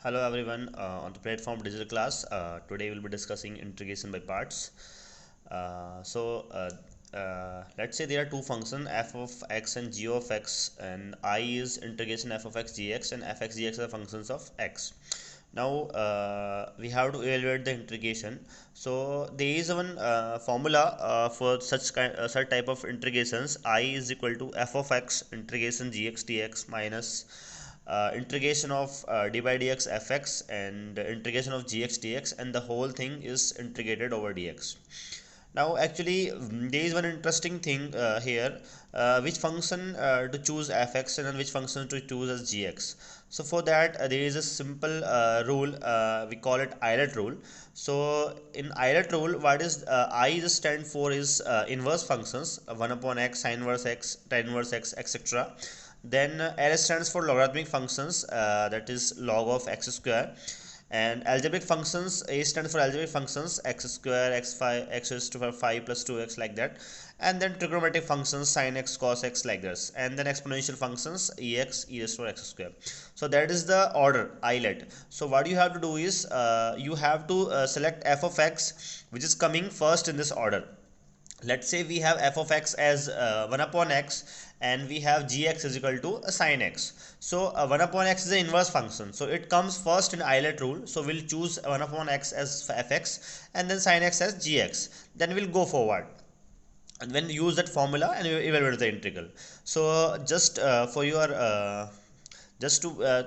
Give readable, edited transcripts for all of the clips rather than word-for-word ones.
Hello everyone on the platform Digital Class. Today we'll be discussing integration by parts. Let's say there are two functions f of x and g of x, and I is integration f of x gx and f x gx are functions of x. Now we have to evaluate the integration. So there is one formula for such type of integrations. I is equal to f of x integration gx dx minus integration of d by dx fx and integration of gx dx, and the whole thing is integrated over dx. Now actually there is one interesting thing here, which function to choose fx and which function to choose as gx. So for that there is a simple rule, we call it Eilert rule. So in Eilert rule, what is I is stand for is inverse functions, 1 upon x, sin inverse x, tan inverse x, etc. Then L stands for logarithmic functions, that is log of x square. And algebraic functions, A stands for algebraic functions, x square, x5, x is to the 5 plus 2x, like that. And then trigonometric functions, sin x, cos x, like this. And then exponential functions, ex, e raised to x square. So that is the order Eilert. So what you have to do is you have to select f of x, which is coming first in this order. Let's say we have f of x as 1 upon x, and we have gx is equal to sin x. So 1 upon x is the inverse function, so it comes first in Eilert rule. So we'll choose 1 upon x as fx and then sin x as gx. Then we'll go forward and then use that formula and evaluate the integral. So just to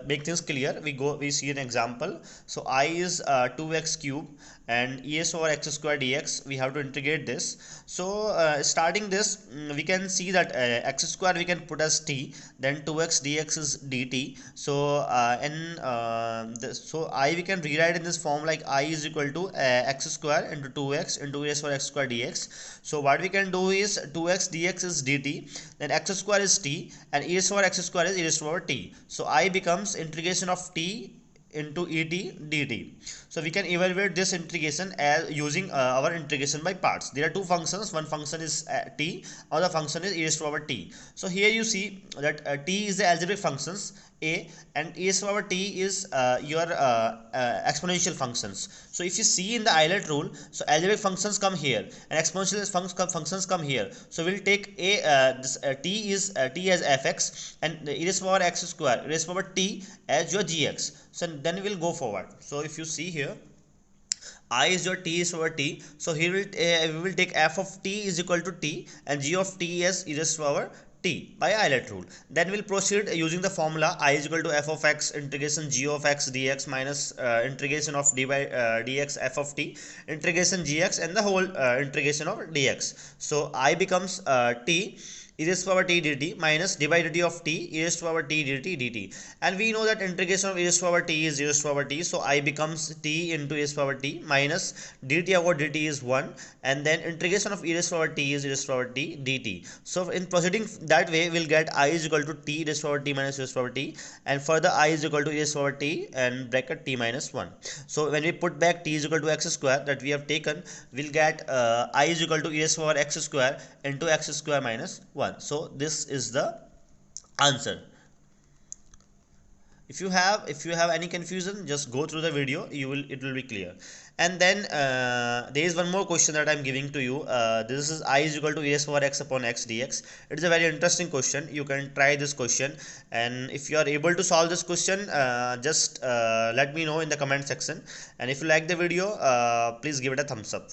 make things clear, we see an example. So I is 2x cube and es over x square dx. We have to integrate this. So starting this, we can see that x square we can put as t, then 2x dx is dt. So so I we can rewrite in this form like I is equal to x square into 2x into es over x square dx. So what we can do is 2x dx is dt, then x square is t, and e raised to power x square is e raised to power t. So I becomes integration of t into et dt. So we can evaluate this integration as using our integration by parts. There are two functions. One function is t, other function is e raised to power t. So here you see that t is the algebraic functions a, and e raised to power t is your exponential functions. So if you see in the Eilert rule, so algebraic functions come here and exponential functions come here. So we'll take t as fx and e raised to power x square e raised to power t as your gx. So then we'll go forward. So if you see here, I is your t is over t. So here we will take f of t is equal to t and g of t as e raised to power t by Eilert rule. Then we'll proceed using the formula I is equal to f of x integration g of x dx minus integration of d by dx f of t integration gx and the whole integration of dx. So I becomes t e raised to power t dt minus d by dt of t e raised to power t dt dt, and we know that integration of e raised to power t is e raised to power t. So I becomes t into e raised to power t minus dt over dt is 1, and then integration of e raised to power t is e raised to power t dt. So in proceeding that way, we'll get I is equal to t e raised to power t minus e raised to power t, and further I is equal to e raised to power t and bracket t minus 1. So when we put back t is equal to x square that we have taken, we'll get I is equal to e raised to power x square into x square minus 1. So this is the answer. If you have any confusion, just go through the video, it will be clear. And then there is one more question that I'm giving to you. This is I is equal to e raised to power x upon x dx. It is a very interesting question. You can try this question, and if you are able to solve this question, just let me know in the comment section. And if you like the video, please give it a thumbs up.